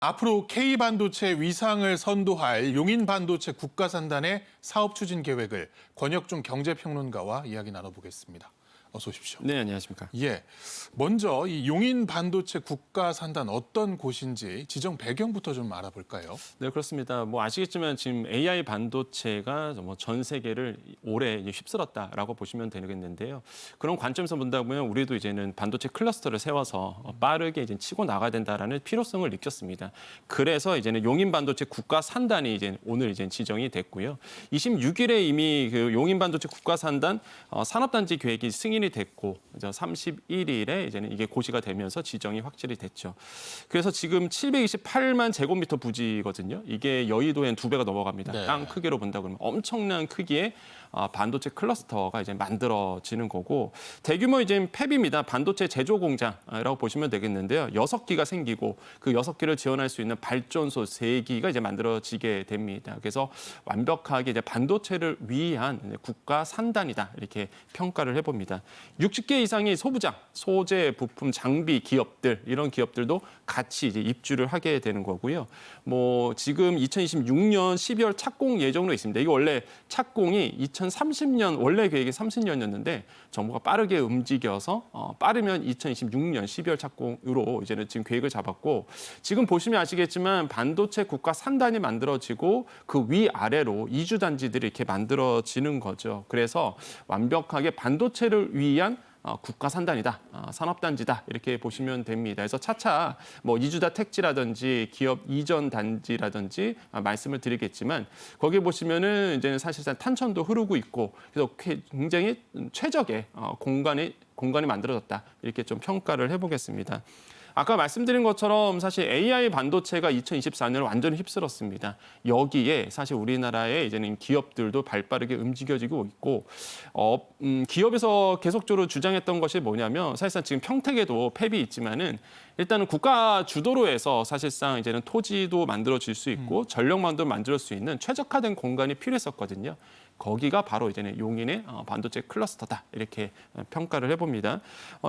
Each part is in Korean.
앞으로 K반도체 위상을 선도할 용인반도체 국가산단의 사업 추진 계획을 권혁중 경제평론가와 이야기 나눠보겠습니다. 어서 오십시오. 네, 안녕하십니까. 예, 먼저 이 용인반도체 국가산단 어떤 곳인지 지정 배경부터 좀 알아볼까요? 네, 그렇습니다. 뭐 아시겠지만 지금 AI 반도체가 전 세계를 오래 휩쓸었다라고 보시면 되겠는데요. 그런 관점에서 본다 보면 우리도 이제는 반도체 클러스터를 세워서 빠르게 이제 치고 나가야 된다라는 필요성을 느꼈습니다. 그래서 이제는 용인반도체 국가산단이 이제 오늘 이제 지정이 됐고요. 26일에 이미 그 용인반도체 국가산단 산업단지 계획이 승인이 됐고 31일에 이제는 이게 고시가 되면서 지정이 확실히 됐죠. 그래서 지금 728만 제곱미터 부지거든요. 이게 여의도엔 2배가 넘어갑니다. 네. 땅 크기로 본다 그러면 엄청난 크기의 반도체 클러스터가 이제 만들어지는 거고 대규모 이제 팹입니다. 반도체 제조 공장이라고 보시면 되겠는데요. 6기가 생기고 그 6기를 지원할 수 있는 발전소 3기가 이제 만들어지게 됩니다. 그래서 완벽하게 이제 반도체를 위한 국가 산단이다 이렇게 평가를 해봅니다. 60개 이상의 소부장, 소재, 부품, 장비 기업들 이런 기업들도 같이 이제 입주를 하게 되는 거고요. 뭐 지금 2026년 12월 착공 예정으로 있습니다. 이게 원래 착공이 2030년 원래 계획이 30년이었는데 정부가 빠르게 움직여서 빠르면 2026년 12월 착공으로 이제는 지금 계획을 잡았고 지금 보시면 아시겠지만 반도체 국가 산단이 만들어지고 그 위아래로 이주 단지들이 이렇게 만들어지는 거죠. 그래서 완벽하게 반도체를 위한 국가 산단이다, 산업단지다 이렇게 보시면 됩니다. 그래서 차차 뭐 이주다 택지라든지 기업 이전 단지라든지 말씀을 드리겠지만 거기 보시면은 이제는 사실상 탄천도 흐르고 있고 그래서 굉장히 최적의 공간이 만들어졌다 이렇게 좀 평가를 해보겠습니다. 아까 말씀드린 것처럼 사실 AI 반도체가 2024년을 완전히 휩쓸었습니다. 여기에 사실 우리나라의 이제는 기업들도 발빠르게 움직여지고 있고 기업에서 계속적으로 주장했던 것이 뭐냐면 사실상 지금 평택에도 팹이 있지만은 일단은 국가 주도로 해서 사실상 이제는 토지도 만들어질 수 있고 전력망도 만들 수 있는 최적화된 공간이 필요했었거든요. 거기가 바로 이제는 용인의 반도체 클러스터다 이렇게 평가를 해봅니다.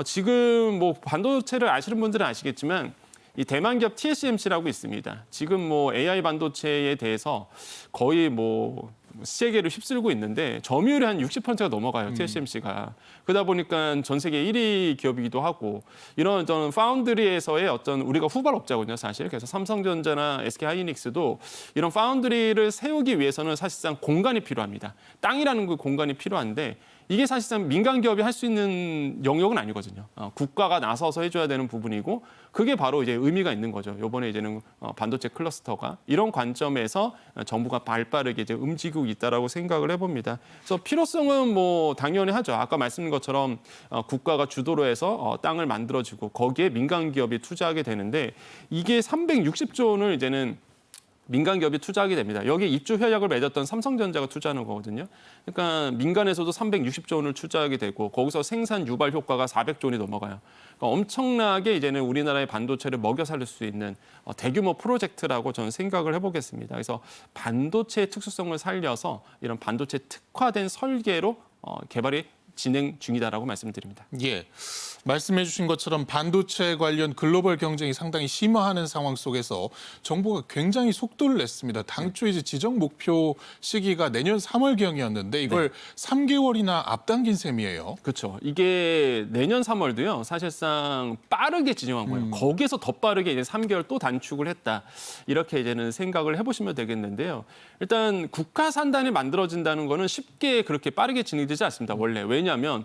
지금 뭐 반도체를 아시는 분들은 아시겠지만 이 대만 기업 TSMC라고 있습니다. 지금 뭐 AI 반도체에 대해서 거의 뭐 세계를 휩쓸고 있는데 점유율이 한 60%가 넘어가요. TSMC가. 그러다 보니까 전 세계 1위 기업이기도 하고 이런 어떤 파운드리에서의 어떤 우리가 후발업자거든요, 사실. 그래서 삼성전자나 SK하이닉스도 이런 파운드리를 세우기 위해서는 사실상 공간이 필요합니다. 땅이라는 그 공간이 필요한데 이게 사실상 민간 기업이 할 수 있는 영역은 아니거든요. 국가가 나서서 해줘야 되는 부분이고 그게 바로 이제 의미가 있는 거죠. 이번에 이제는 반도체 클러스터가 이런 관점에서 정부가 발빠르게 이제 움직이고 있다라고 생각을 해봅니다. 그래서 필요성은 뭐 당연히 하죠. 아까 말씀드린 것처럼 국가가 주도로 해서 땅을 만들어주고 거기에 민간 기업이 투자하게 되는데 이게 360조 원을 이제는 민간 기업이 투자하게 됩니다. 여기 입주 협약을 맺었던 삼성전자가 투자하는 거거든요. 그러니까 민간에서도 360조 원을 투자하게 되고 거기서 생산 유발 효과가 400조 원이 넘어가요. 그러니까 엄청나게 이제는 우리나라의 반도체를 먹여 살릴 수 있는 대규모 프로젝트라고 저는 생각을 해보겠습니다. 그래서 반도체의 특수성을 살려서 이런 반도체 특화된 설계로 개발이 진행 중이다라고 말씀드립니다. 예, 말씀해 주신 것처럼 반도체 관련 글로벌 경쟁이 상당히 심화하는 상황 속에서 정부가 굉장히 속도를 냈습니다. 당초 이제 지정 목표 시기가 내년 3월경이었는데 이걸 3개월이나 앞당긴 셈이에요. 그렇죠. 이게 내년 3월도요. 사실상 빠르게 지정한 거예요. 거기에서 더 빠르게 이제 3개월 또 단축을 했다. 이렇게 이제는 생각을 해보시면 되겠는데요. 일단 국가 산단이 만들어진다는 거는 쉽게 그렇게 빠르게 진행되지 않습니다. 원래 왜냐하면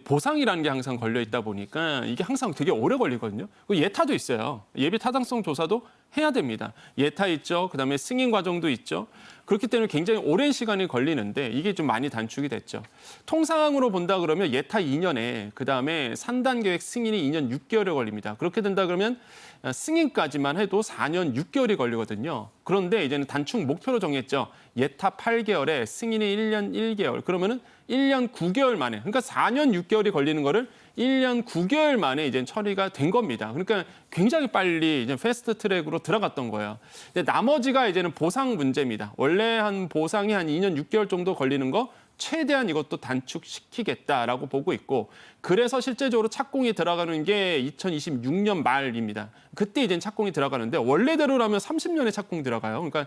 보상이라는 게 항상 걸려 있다 보니까 이게 항상 되게 오래 걸리거든요. 예타도 있어요. 예비 타당성 조사도 해야 됩니다. 예타 있죠. 그다음에 승인 과정도 있죠. 그렇기 때문에 굉장히 오랜 시간이 걸리는데 이게 좀 많이 단축이 됐죠. 통상으로 본다 그러면 예타 2년에 그다음에 산단 계획 승인이 2년 6개월에 걸립니다. 그렇게 된다 그러면 승인까지만 해도 4년 6개월이 걸리거든요. 그런데 이제는 단축 목표로 정했죠. 예타 8개월에 승인이 1년 1개월. 그러면은 1년 9개월 만에, 그러니까 4년 6개월이 걸리는 거를 1년 9개월 만에 이제 처리가 된 겁니다. 그러니까 굉장히 빨리 이제 패스트 트랙으로 들어갔던 거예요. 근데 나머지가 이제는 보상 문제입니다. 원래 한 보상이 한 2년 6개월 정도 걸리는 거 최대한 이것도 단축시키겠다라고 보고 있고 그래서 실제적으로 착공이 들어가는 게 2026년 말입니다. 그때 이제 착공이 들어가는데 원래대로라면 30년에 착공 들어가요. 그러니까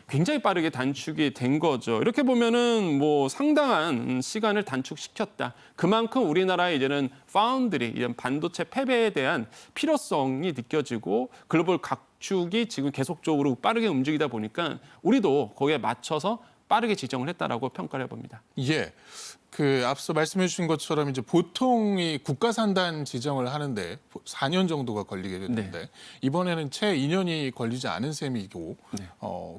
굉장히 빠르게 단축이 된 거죠. 이렇게 보면은 뭐 상당한 시간을 단축시켰다. 그만큼 우리나라의 이제는 파운드리, 이런 반도체 패배에 대한 필요성이 느껴지고 글로벌 각축이 지금 계속적으로 빠르게 움직이다 보니까 우리도 거기에 맞춰서 빠르게 지정을 했다라고 평가를 해봅니다. 예. 앞서 말씀해 주신 것처럼 이제 보통 이 국가 산단 지정을 하는데 4년 정도가 걸리게 됐는데 이번에는 채 2년이 걸리지 않은 셈이고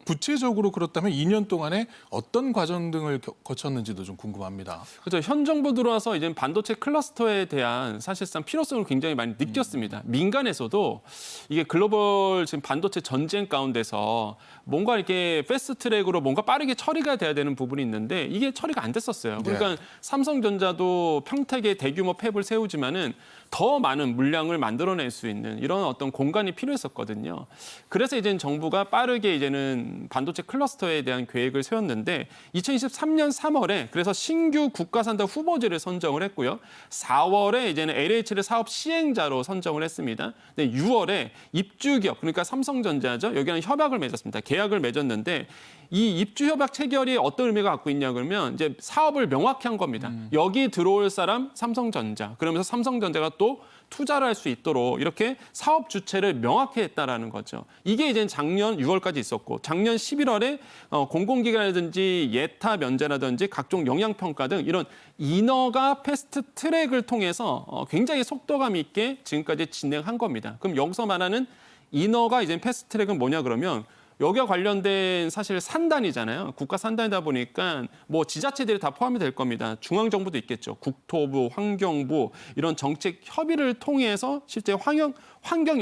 구체적으로 그렇다면 2년 동안에 어떤 과정 등을 거쳤는지도 좀 궁금합니다. 그렇죠. 현 정부 들어와서 이제 반도체 클러스터에 대한 사실상 필요성을 굉장히 많이 느꼈습니다. 민간에서도 이게 글로벌 지금 반도체 전쟁 가운데서 뭔가 이렇게 패스트 트랙으로 뭔가 빠르게 처리가 돼야 되는 부분이 있는데 이게 처리가 안 됐었어요. 그러니까 삼성전자도 평택에 대규모 팹을 세우지만은 더 많은 물량을 만들어낼 수 있는 이런 어떤 공간이 필요했었거든요. 그래서 이제 정부가 빠르게 이제는 반도체 클러스터에 대한 계획을 세웠는데 2023년 3월에 그래서 신규 국가산단 후보지를 선정을 했고요. 4월에 이제는 LH를 사업 시행자로 선정을 했습니다. 근데 6월에 입주기업 그러니까 삼성전자죠. 여기는 협약을 맺었습니다. 계약을 맺었는데 이 입주 협약 체결이 어떤 의미가 갖고 있냐 그러면 이제 사업을 명확히 한 겁니다. 여기 들어올 사람 삼성전자. 그러면서 삼성전자가 또 투자를 할 수 있도록 이렇게 사업 주체를 명확히 했다라는 거죠. 이게 이제 작년 6월까지 있었고 작년 11월에 공공기관이라든지 예타 면제라든지 각종 영향평가 등 이런 인허가 패스트 트랙을 통해서 굉장히 속도감 있게 지금까지 진행한 겁니다. 그럼 여기서 말하는 인허가 이제 패스트 트랙은 뭐냐 그러면 여기와 관련된 사실 산단이잖아요. 국가 산단이다 보니까 뭐 지자체들이 다 포함이 될 겁니다. 중앙정부도 있겠죠. 국토부, 환경부 이런 정책 협의를 통해서 실제 환경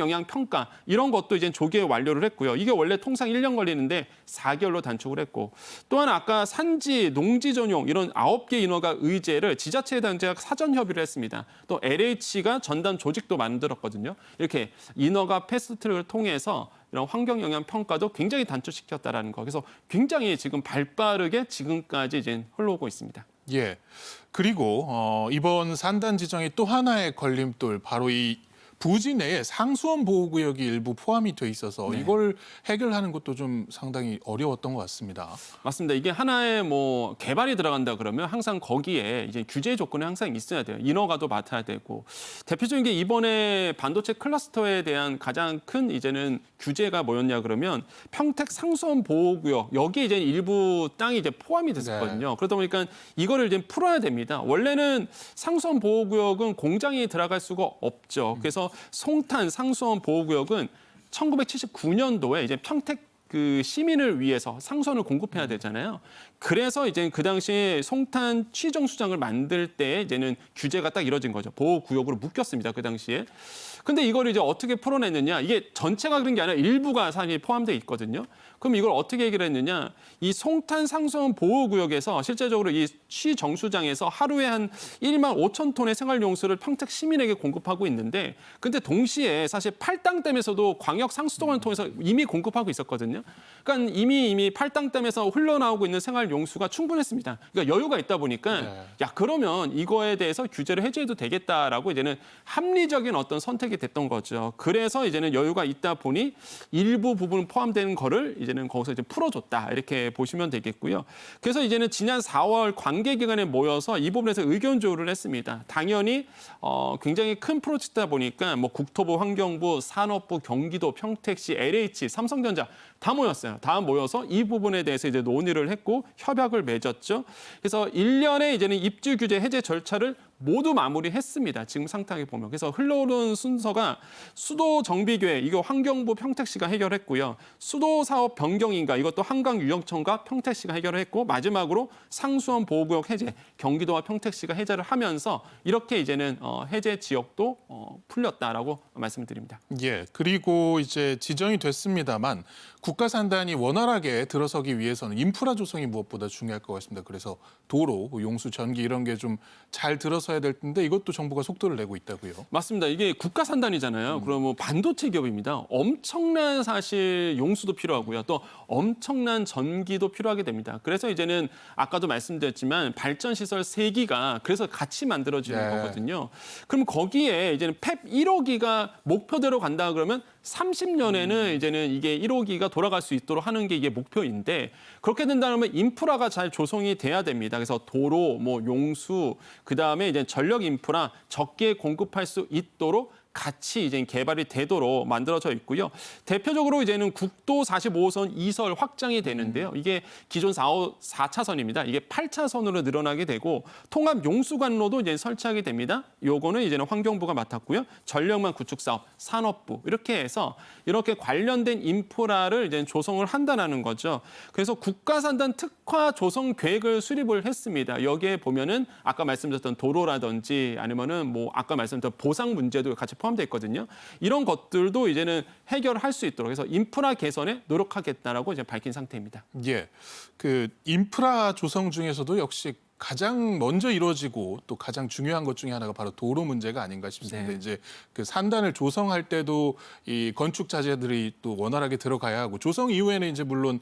영향 평가 이런 것도 이제 조기에 완료를 했고요. 이게 원래 통상 1년 걸리는데 4개월로 단축을 했고 또 하나 아까 산지, 농지 전용 이런 9개 인허가 의제를 지자체 단체가 사전 협의를 했습니다. 또 LH가 전담 조직도 만들었거든요. 이렇게 인허가 패스트트랙을 통해서 이런 환경 영향 평가도 굉장히 단축시켰다라는 거. 그래서 굉장히 지금 발빠르게 지금까지 이제 흘러오고 있습니다. 예. 그리고 이번 산단 지정의 또 하나의 걸림돌 바로 이 부지 내에 상수원 보호구역이 일부 포함이 돼 있어서 이걸 해결하는 것도 좀 상당히 어려웠던 것 같습니다. 맞습니다. 이게 하나의 뭐 개발이 들어간다 그러면 항상 거기에 이제 규제 조건이 항상 있어야 돼요. 인허가도 맡아야 되고 대표적인 게 이번에 반도체 클러스터에 대한 가장 큰 이제는 규제가 뭐였냐 그러면 평택 상수원 보호구역 여기에 이제 일부 땅이 이제 포함이 됐었거든요. 그러다 보니까 이거를 이제 풀어야 됩니다. 원래는 상수원 보호구역은 공장이 들어갈 수가 없죠. 그래서 송탄 상수원 보호구역은 1979년도에 이제 평택 그 시민을 위해서 상수원을 공급해야 되잖아요. 그래서 이제 그 당시에 송탄 취정수장을 만들 때 이제는 규제가 딱 이뤄진 거죠. 보호구역으로 묶였습니다. 그 당시에. 근데 이걸 이제 어떻게 풀어냈느냐? 이게 전체가 그런 게 아니라 일부가 사실 포함되어 있거든요. 그럼 이걸 어떻게 해결했느냐? 이 송탄 상수원 보호구역에서 실제적으로 이 취정수장에서 하루에 한 1만 5천 톤의 생활용수를 평택 시민에게 공급하고 있는데 근데 동시에 사실 팔당댐에서도 광역 상수도관을 통해서 이미 공급하고 있었거든요. 그러니까 이미 팔당댐에서 흘러나오고 있는 생활용수가 충분했습니다. 그러니까 여유가 있다 보니까 야 그러면 이거에 대해서 규제를 해제해도 되겠다라고 이제는 합리적인 어떤 선택이 됐던 거죠. 그래서 이제는 여유가 있다 보니 일부 부분 포함되는 거를 이제는 거기서 이제 풀어줬다 이렇게 보시면 되겠고요. 그래서 이제는 지난 4월 관계기관에 모여서 이 부분에서 의견 조율을 했습니다. 당연히 굉장히 큰 프로젝트다 보니까 뭐 국토부, 환경부, 산업부, 경기도, 평택시, LH, 삼성전자 다 모였어요. 다 모여서 이 부분에 대해서 이제 논의를 했고 협약을 맺었죠. 그래서 1년에 이제는 입주 규제 해제 절차를 모두 마무리했습니다. 지금 상황에 보면. 그래서 흘러오는 순서가 수도 정비 계획 이거 환경부 평택시가 해결했고요. 수도 사업 변경인가 이것도 한강유역청과 평택시가 해결을 했고 마지막으로 상수원 보호구역 해제 경기도와 평택시가 해제를 하면서 이렇게 이제는 해제 지역도 풀렸다라고 말씀을 드립니다. 예. 그리고 이제 지정이 됐습니다만 국가 산단이 원활하게 들어서기 위해서는 인프라 조성이 무엇보다 중요할 것 같습니다. 그래서 도로, 용수, 전기 이런 게 좀 잘 들어서 앞서서야 될 텐데 이것도 정부가 속도를 내고 있다고요. 맞습니다. 이게 국가 산단이잖아요. 그러면 반도체 기업입니다. 엄청난 사실 용수도 필요하고요. 또 엄청난 전기도 필요하게 됩니다. 그래서 이제는 아까도 말씀드렸지만 발전 시설 3기가 그래서 같이 만들어지는 네. 거거든요. 그럼 거기에 이제는 펩 1호기가 목표대로 간다 그러면 30년에는 이제는 이게 1호기가 돌아갈 수 있도록 하는 게 이게 목표인데 그렇게 된다면 인프라가 잘 조성이 돼야 됩니다. 그래서 도로, 뭐 용수, 그다음에 이제 전력 인프라 적게 공급할 수 있도록 같이 이제 개발이 되도록 만들어져 있고요. 대표적으로 이제는 국도 45호선 이설 확장이 되는데요. 이게 기존 4차선입니다. 이게 8차선으로 늘어나게 되고 통합 용수관로도 이제 설치하게 됩니다. 요거는 이제는 환경부가 맡았고요. 전력망 구축 사업, 산업부 이렇게 해서 이렇게 관련된 인프라를 이제 조성을 한다는 거죠. 그래서 국가산단 특화 조성 계획을 수립을 했습니다. 여기에 보면은 아까 말씀드렸던 도로라든지 아니면은 뭐 아까 말씀드렸던 보상 문제도 같이 포함되어 있거든요. 이런 것들도 이제는 해결할 수 있도록 해서 인프라 개선에 노력하겠다라고 이제 밝힌 상태입니다. 예, 그 인프라 조성 중에서도 역시 가장 먼저 이루어지고 또 가장 중요한 것 중에 하나가 바로 도로 문제가 아닌가 싶습니다. 네. 이제 그 산단을 조성할 때도 이 건축 자재들이 또 원활하게 들어가야 하고 조성 이후에는 이제 물론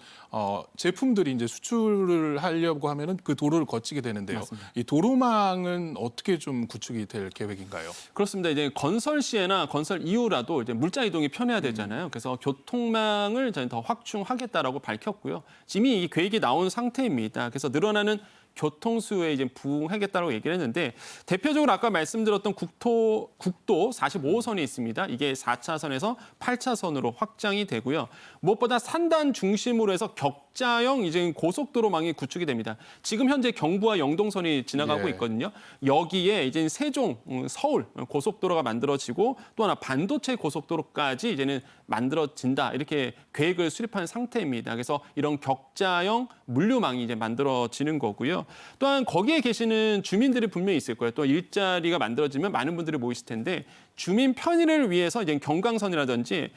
제품들이 이제 수출을 하려고 하면은 그 도로를 거치게 되는데요. 맞습니다. 이 도로망은 어떻게 좀 구축이 될 계획인가요? 그렇습니다. 이제 건설 시에나 건설 이후라도 이제 물자 이동이 편해야 되잖아요. 그래서 교통망을 저희 더 확충하겠다라고 밝혔고요. 이미 이 계획이 나온 상태입니다. 그래서 늘어나는 교통 수요에 이제 부응하겠다고 얘기를 했는데 대표적으로 아까 말씀드렸던 국도 45호선이 있습니다. 이게 4차선에서 8차선으로 확장이 되고요. 무엇보다 산단 중심으로 해서 격자형 이제 고속도로망이 구축이 됩니다. 지금 현재 경부와 영동선이 지나가고 예. 있거든요. 여기에 이제 세종, 서울 고속도로가 만들어지고 또 하나 반도체 고속도로까지 이제는 만들어진다. 이렇게 계획을 수립한 상태입니다. 그래서 이런 격자형 물류망이 이제 만들어지는 거고요. 또한 거기에 계시는 주민들이 분명히 있을 거예요. 또 일자리가 만들어지면 많은 분들이 모이실 텐데 주민 편의를 위해서 이제 경강선이라든지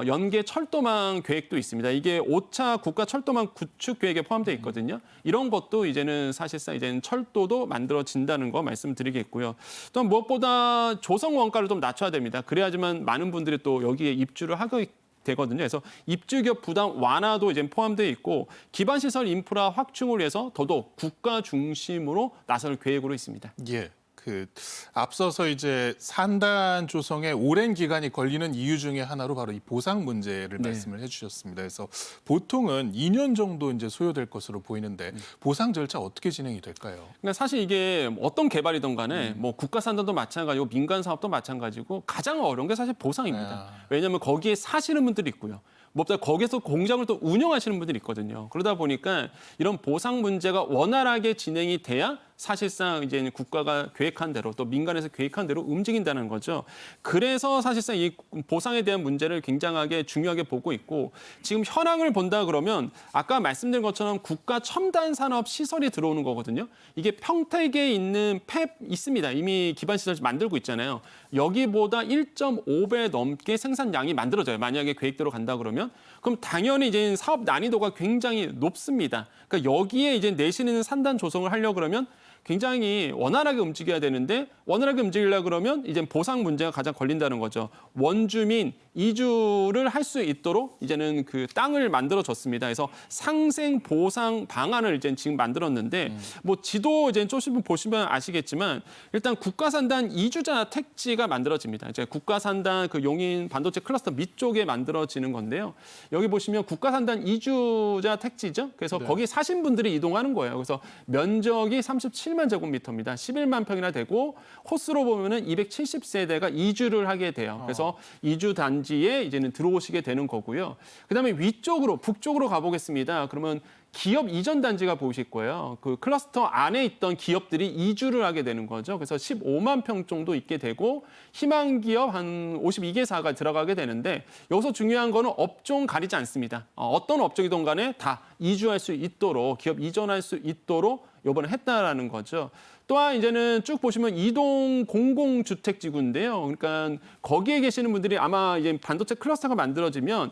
연계 철도망 계획도 있습니다. 이게 5차 국가 철도망 구축 계획에 포함되어 있거든요. 이런 것도 이제는 사실상 이제는 철도도 만들어진다는 거 말씀드리겠고요. 또한 무엇보다 조성 원가를 좀 낮춰야 됩니다. 그래야지만 많은 분들이 또 여기에 입주를 하고 되거든요. 그래서 입주기업 부담 완화도 이제 포함되어 있고 기반 시설 인프라 확충을 위해서 더더욱 국가 중심으로 나설 계획으로 있습니다. 예. 그 앞서서 이제 산단 조성에 오랜 기간이 걸리는 이유 중에 하나로 바로 이 보상 문제를 네. 말씀을 해주셨습니다. 그래서 보통은 2년 정도 이제 소요될 것으로 보이는데 보상 절차 어떻게 진행이 될까요? 그러니까 사실 이게 어떤 개발이든 간에 뭐 국가 산단도 마찬가지고 민간 사업도 마찬가지고 가장 어려운 게 사실 보상입니다. 왜냐하면 거기에 사시는 분들이 있고요. 무엇보다 거기서 공장을 또 운영하시는 분들이 있거든요. 그러다 보니까 이런 보상 문제가 원활하게 진행이 돼야 사실상 이제 국가가 계획한 대로 또 민간에서 계획한 대로 움직인다는 거죠. 그래서 사실상 이 보상에 대한 문제를 굉장하게 중요하게 보고 있고 지금 현황을 본다 그러면 아까 말씀드린 것처럼 국가 첨단 산업 시설이 들어오는 거거든요. 이게 평택에 있는 펩 있습니다. 이미 기반 시설 만들고 있잖아요. 여기보다 1.5배 넘게 생산량이 만들어져요. 만약에 계획대로 간다 그러면 그럼 당연히 이제 사업 난이도가 굉장히 높습니다. 그러니까 여기에 이제 내시는 산단 조성을 하려고 그러면 굉장히 원활하게 움직여야 되는데 원활하게 움직이려고 그러면 이제 보상 문제가 가장 걸린다는 거죠. 원주민 이주를 할 수 있도록 이제는 그 땅을 만들어줬습니다. 그래서 상생 보상 방안을 이제 지금 만들었는데 뭐 지도 이제 조금 보시면 아시겠지만 일단 국가산단 이주자 택지가 만들어집니다. 이제 국가산단 그 용인 반도체 클러스터 밑쪽에 만들어지는 건데요. 여기 보시면 국가산단 이주자 택지죠. 그래서 거기 사신 분들이 이동하는 거예요. 그래서 면적이 37만 제곱미터입니다. 11만 평이나 되고 호수로 보면은 270세대가 이주를 하게 돼요. 그래서 이주 단지에 이제는 들어오시게 되는 거고요. 그다음에 위쪽으로 북쪽으로 가보겠습니다. 그러면 기업 이전 단지가 보이실 거예요. 그 클러스터 안에 있던 기업들이 이주를 하게 되는 거죠. 그래서 15만 평 정도 있게 되고 희망 기업 한 52개사가 들어가게 되는데 여기서 중요한 거는 업종 가리지 않습니다. 어떤 업종이든 간에 다 이주할 수 있도록 기업 이전할 수 있도록 이번에 했다라는 거죠. 또한 이제는 쭉 보시면 이동 공공주택지구인데요. 그러니까 거기에 계시는 분들이 아마 이제 반도체 클러스터가 만들어지면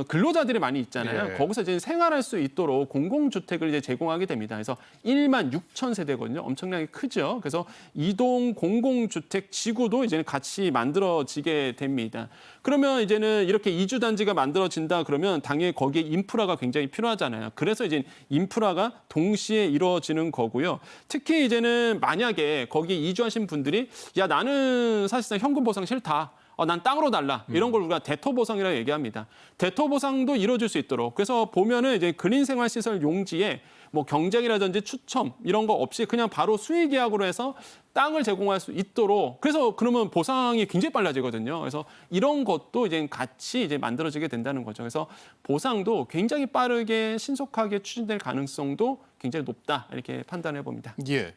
근로자들이 많이 있잖아요. 예. 거기서 이제 생활할 수 있도록 공공주택을 이제 제공하게 됩니다. 그래서 1만 6천 세대거든요. 엄청나게 크죠. 그래서 이동 공공주택 지구도 이제는 같이 만들어지게 됩니다. 그러면 이제는 이렇게 이주 단지가 만들어진다 그러면 당연히 거기에 인프라가 굉장히 필요하잖아요. 그래서 이제 인프라가 동시에 이루어지는 거고요. 특히 이제는 만약에 거기에 이주하신 분들이 야 나는 사실상 현금 보상 싫다. 난 땅으로 달라. 이런 걸 우리가 대토 보상이라고 얘기합니다. 대토 보상도 이루어질 수 있도록. 그래서 보면은 이제 그린 생활 시설 용지에 뭐 경쟁이라든지 추첨 이런 거 없이 그냥 바로 수의 계약으로 해서 땅을 제공할 수 있도록. 그래서 그러면 보상이 굉장히 빨라지거든요. 그래서 이런 것도 이제 같이 이제 만들어지게 된다는 거죠. 그래서 보상도 굉장히 빠르게 신속하게 추진될 가능성도 굉장히 높다. 이렇게 판단해 봅니다. 예.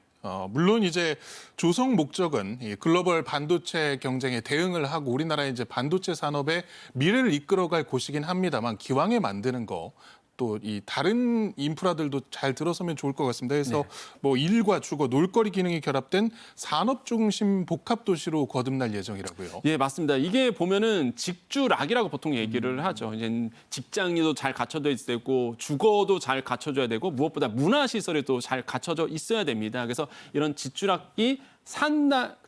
물론 이제 조성 목적은 이 글로벌 반도체 경쟁에 대응을 하고 우리나라의 이제 반도체 산업의 미래를 이끌어갈 곳이긴 합니다만 기왕에 만드는 거 또 이 다른 인프라들도 잘 들어서면 좋을 것 같습니다. 그래서 뭐 일과 주거, 놀거리 기능이 결합된 산업 중심 복합 도시로 거듭날 예정이라고요. 예, 맞습니다. 이게 보면은 직주락이라고 보통 얘기를 하죠. 이제 직장도 잘 갖춰져 있어야 되고 주거도 잘 갖춰져야 되고 무엇보다 문화 시설이 또 잘 갖춰져 있어야 됩니다. 그래서 이런 직주락이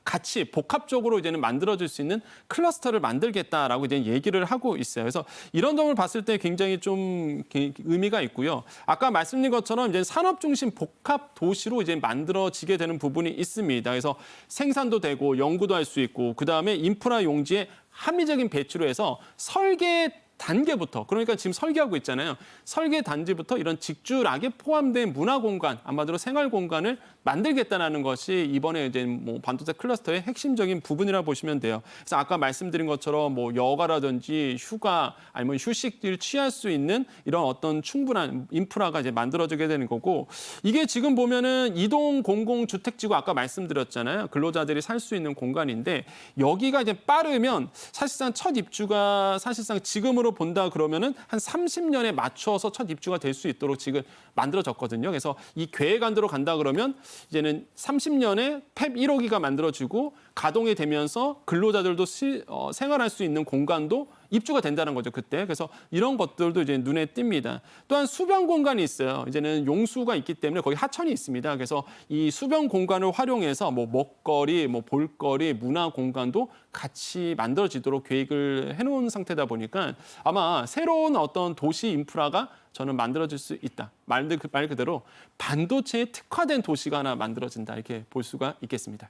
같이 복합적으로 이제는 만들어질 수 있는 클러스터를 만들겠다라고 이제 얘기를 하고 있어요. 그래서 이런 점을 봤을 때 굉장히 좀 의미가 있고요. 아까 말씀드린 것처럼 이제 산업 중심 복합 도시로 이제 만들어지게 되는 부분이 있습니다. 그래서 생산도 되고 연구도 할 수 있고 그다음에 인프라 용지에 합리적인 배치로 해서 설계 단계부터 그러니까 지금 설계하고 있잖아요. 설계 단지부터 이런 직주락에 포함된 문화 공간, 아마도 생활 공간을 만들겠다는 것이 이번에 이제 뭐 반도체 클러스터의 핵심적인 부분이라 보시면 돼요. 그래서 아까 말씀드린 것처럼 뭐 여가라든지 휴가 아니면 휴식을 취할 수 있는 이런 어떤 충분한 인프라가 이제 만들어지게 되는 거고 이게 지금 보면은 이동 공공 주택지구 아까 말씀드렸잖아요. 근로자들이 살 수 있는 공간인데 여기가 이제 빠르면 사실상 첫 입주가 사실상 지금으로 본다 그러면은 한 30년에 맞춰서 첫 입주가 될 수 있도록 지금 만들어졌거든요. 그래서 이 계획안대로 간다 그러면 이제는 30년에 팹 1호기가 만들어지고 가동이 되면서 근로자들도 생활할 수 있는 공간도 입주가 된다는 거죠, 그때. 그래서 이런 것들도 이제 눈에 띕니다. 또한 수변 공간이 있어요. 이제는 용수가 있기 때문에 거기 하천이 있습니다. 그래서 이 수변 공간을 활용해서 뭐 먹거리, 뭐 볼거리, 문화 공간도 같이 만들어지도록 계획을 해놓은 상태다 보니까 아마 새로운 어떤 도시 인프라가 저는 만들어질 수 있다. 말 그대로 반도체에 특화된 도시가 하나 만들어진다. 이렇게 볼 수가 있겠습니다.